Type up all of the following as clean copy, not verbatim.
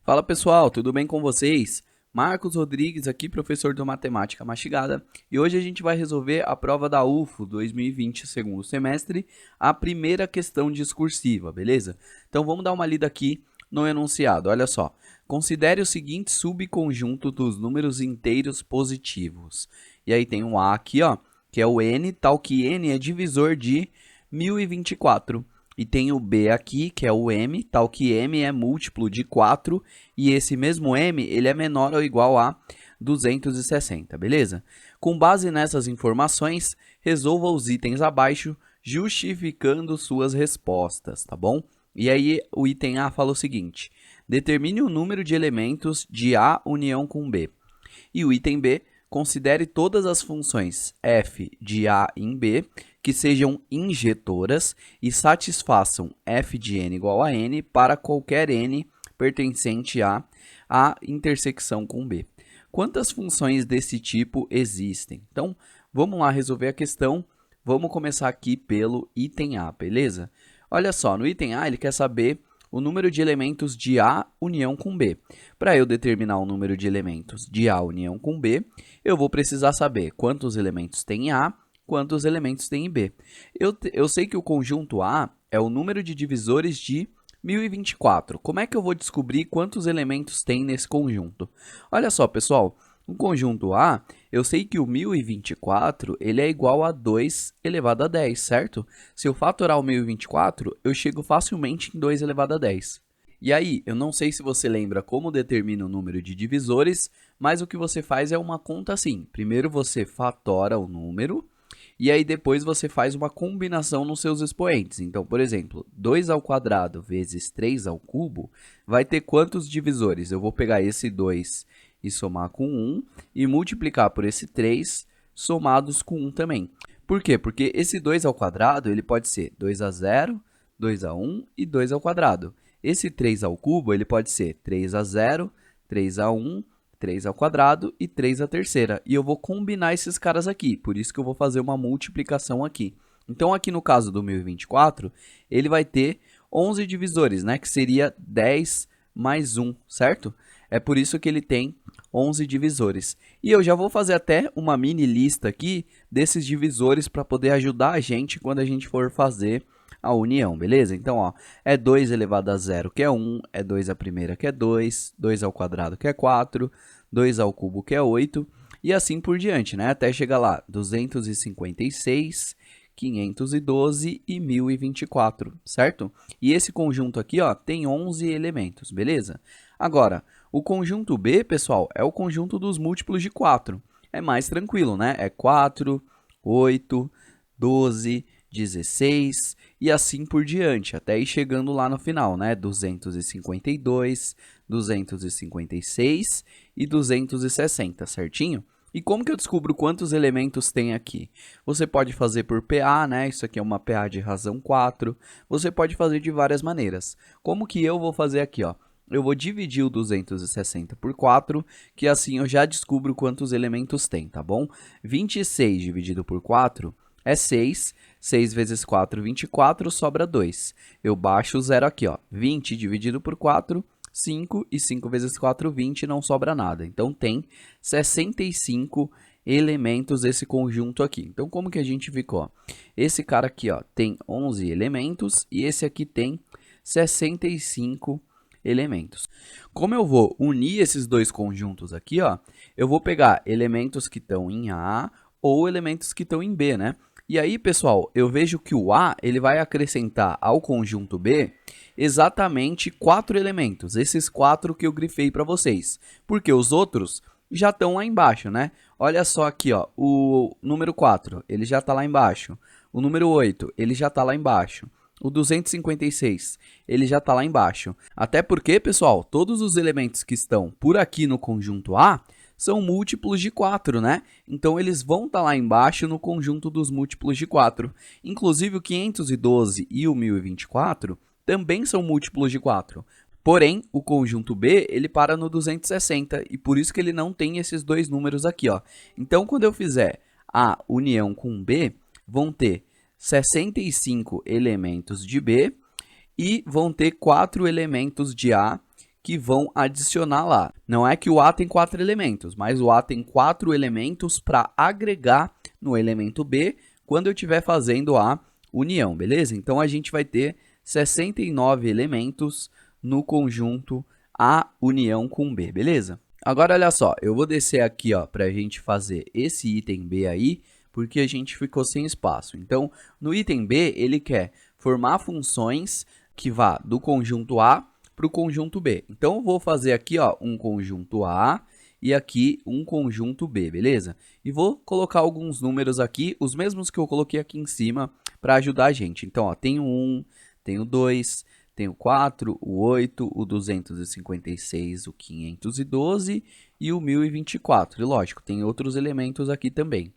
Fala pessoal, tudo bem com vocês? Marcos Rodrigues aqui, professor do Matemática Mastigada, e hoje a gente vai resolver a prova da UFO 2020, segundo semestre, a primeira questão discursiva, beleza? Então vamos dar uma lida aqui no enunciado, olha só. Considere o seguinte subconjunto dos números inteiros positivos. E aí tem um A aqui, ó, que é o n, tal que n é divisor de 1024. E tem o B aqui, que é o m, tal que m é múltiplo de 4, e esse mesmo m ele é menor ou igual a 260, beleza? Com base nessas informações, resolva os itens abaixo, justificando suas respostas, tá bom? E aí o item A fala o seguinte: determine o número de elementos de A união com B. E o item B, considere todas as funções f de A em B que sejam injetoras e satisfaçam f de n igual a n para qualquer n pertencente a intersecção com B. Quantas funções desse tipo existem? Então, vamos lá resolver a questão. Vamos começar aqui pelo item A, beleza? Olha só, no item A ele quer saber o número de elementos de A união com B. Para eu determinar o número de elementos de A união com B, eu vou precisar saber quantos elementos tem em A, quantos elementos tem em B. Eu sei que o conjunto A é o número de divisores de 1024. Como é que eu vou descobrir quantos elementos tem nesse conjunto? Olha só, pessoal, no conjunto A, eu sei que o 1024 ele é igual a 2 elevado a 10, certo? Se eu fatorar o 1024, eu chego facilmente em 2 elevado a 10. E aí, eu não sei se você lembra como determina o número de divisores, mas o que você faz é uma conta assim. Primeiro você fatora o número, e aí depois você faz uma combinação nos seus expoentes. Então, por exemplo, 2 ao quadrado vezes 3 ao cubo vai ter quantos divisores? Eu vou pegar esse 2 e somar com 1 e multiplicar por esse 3 somados com 1 também. Por quê? Porque esse 2 ao quadrado ele pode ser 2 a 0, 2 a 1 e 2 ao quadrado. Esse 3 ao cubo ele pode ser 3 a 0, 3 a 1, 3 ao quadrado e 3 à terceira. E eu vou combinar esses caras aqui, por isso que eu vou fazer uma multiplicação aqui. Então, aqui no caso do 1024, ele vai ter 11 divisores, né? Que seria 10 mais 1, certo? É por isso que ele tem 11 divisores. E eu já vou fazer até uma mini lista aqui desses divisores para poder ajudar a gente quando a gente for fazer a união, beleza? Então, ó, é 2 elevado a 0, que é 1, é 2 à primeira, que é 2, 2 ao quadrado, que é 4, 2 ao cubo, que é 8, e assim por diante, né? Até chegar lá, 256, 512 e 1024, certo? E esse conjunto aqui, ó, tem 11 elementos, beleza? Agora, o conjunto B, pessoal, é o conjunto dos múltiplos de 4. É mais tranquilo, né? É 4, 8, 12, 16 e assim por diante, até ir chegando lá no final, né? 252, 256 e 260, certinho? E como que eu descubro quantos elementos tem aqui? Você pode fazer por PA, né? Isso aqui é uma PA de razão 4. Você pode fazer de várias maneiras. Como que eu vou fazer aqui, ó? Eu vou dividir o 260 por 4, que assim eu já descubro quantos elementos tem, tá bom? 26 dividido por 4 é 6. 6 vezes 4, 24, sobra 2. Eu baixo o zero aqui, ó. 20 dividido por 4, 5. E 5 vezes 4, 20, não sobra nada. Então, tem 65 elementos esse conjunto aqui. Então, como que a gente ficou? Esse cara aqui, ó, tem 11 elementos e esse aqui tem 65 elementos. Como eu vou unir esses dois conjuntos aqui, ó, eu vou pegar elementos que estão em A ou elementos que estão em B, né? E aí, pessoal, eu vejo que o A ele vai acrescentar ao conjunto B exatamente 4 elementos, esses 4 que eu grifei para vocês, porque os outros já estão lá embaixo, né? Olha só aqui, ó, o número 4, ele já está lá embaixo, o número 8, ele já está lá embaixo, o 256, ele já está lá embaixo. Até porque, pessoal, todos os elementos que estão por aqui no conjunto A são múltiplos de 4, né? Então, eles vão estar lá embaixo no conjunto dos múltiplos de 4. Inclusive, o 512 e o 1024 também são múltiplos de 4. Porém, o conjunto B, ele para no 260 e por isso que ele não tem esses dois números aqui, ó. Então, quando eu fizer A união com B, vão ter 65 elementos de B e vão ter 4 elementos de A, que vão adicionar lá. Não é que o A tem 4 elementos, mas o A tem 4 elementos para agregar no elemento B quando eu estiver fazendo a união, beleza? Então, a gente vai ter 69 elementos no conjunto A união com B, beleza? Agora, olha só, eu vou descer aqui para a gente fazer esse item B aí, porque a gente ficou sem espaço. Então, no item B, ele quer formar funções que vá do conjunto A para o conjunto B. Então, eu vou fazer aqui um conjunto A e aqui um conjunto B, beleza? E vou colocar alguns números aqui, os mesmos que eu coloquei aqui em cima, para ajudar a gente. Então, tem o 1, tem o 2, tem o 4, o 8, o 256, o 512 e o 1024. E lógico, tem outros elementos aqui também.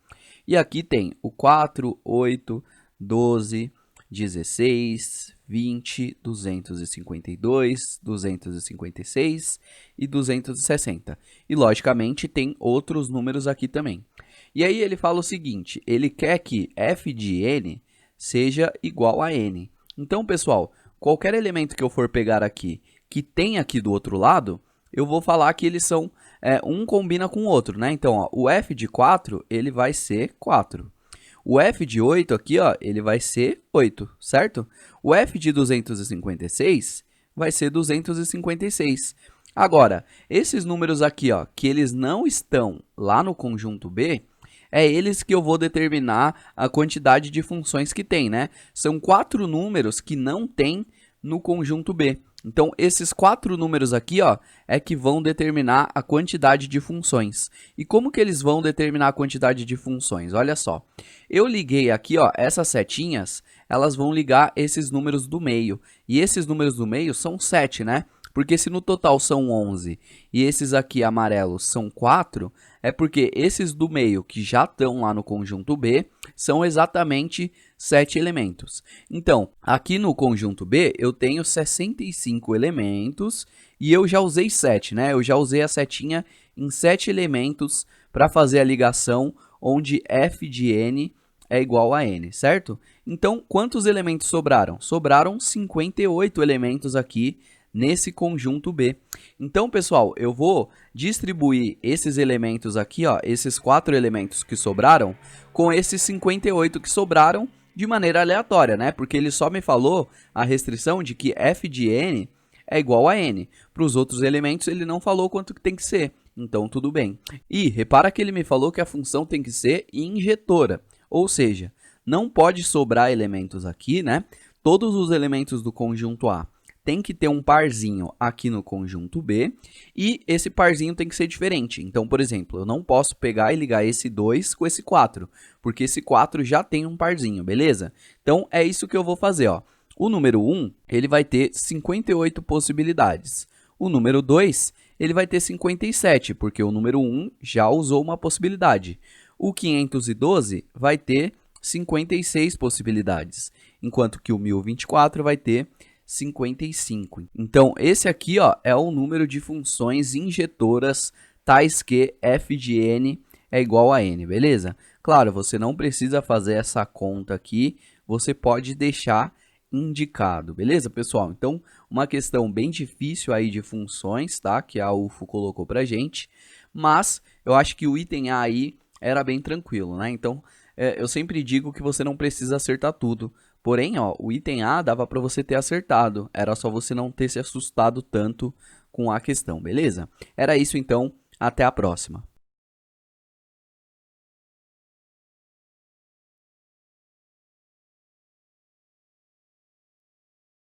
E aqui tem o 4, 8, 12, 16, 20, 252, 256 e 260. E, logicamente, tem outros números aqui também. E aí ele fala o seguinte, ele quer que f de n seja igual a n. Então, pessoal, qualquer elemento que eu for pegar aqui, que tem aqui do outro lado, eu vou falar que eles são, um combina com o outro, né? Então, o f de 4, ele vai ser 4. O f de 8 aqui, ele vai ser 8, certo? O f de 256 vai ser 256. Agora, esses números aqui, que eles não estão lá no conjunto B, é eles que eu vou determinar a quantidade de funções que tem, né? São 4 números que não tem no conjunto B. Então, esses 4 números aqui, é que vão determinar a quantidade de funções. E como que eles vão determinar a quantidade de funções? Olha só, eu liguei aqui, essas setinhas, elas vão ligar esses números do meio. E esses números do meio são 7, né? Porque se no total são 11 e esses aqui amarelos são 4, é porque esses do meio que já estão lá no conjunto B são exatamente 7 elementos. Então, aqui no conjunto B eu tenho 65 elementos e eu já usei 7, né? Eu já usei a setinha em 7 elementos para fazer a ligação onde f de n é igual a n, certo? Então, quantos elementos sobraram? Sobraram 58 elementos aqui nesse conjunto B. Então, pessoal, eu vou distribuir esses elementos aqui, esses 4 elementos que sobraram, com esses 58 que sobraram de maneira aleatória, né? Porque ele só me falou a restrição de que f de n é igual a n. Para os outros elementos, ele não falou quanto que tem que ser. Então, tudo bem. E repara que ele me falou que a função tem que ser injetora. Ou seja, não pode sobrar elementos aqui, né? Todos os elementos do conjunto A tem que ter um parzinho aqui no conjunto B e esse parzinho tem que ser diferente. Então, por exemplo, eu não posso pegar e ligar esse 2 com esse 4, porque esse 4 já tem um parzinho, beleza? Então, é isso que eu vou fazer, O número 1, ele vai ter 58 possibilidades. O número 2, ele vai ter 57, porque o número 1 já usou uma possibilidade. O 512 vai ter 56 possibilidades, enquanto que o 1024 vai ter 55. Então, esse aqui é o número de funções injetoras tais que f de n é igual a n, beleza? Claro, você não precisa fazer essa conta aqui, você pode deixar indicado, beleza, pessoal? Então, uma questão bem difícil aí de funções, tá? Que a UFO colocou pra gente, mas eu acho que o item A aí era bem tranquilo, né? Então, eu sempre digo que você não precisa acertar tudo. Porém, o item A dava para você ter acertado, era só você não ter se assustado tanto com a questão, beleza? Era isso então, até a próxima.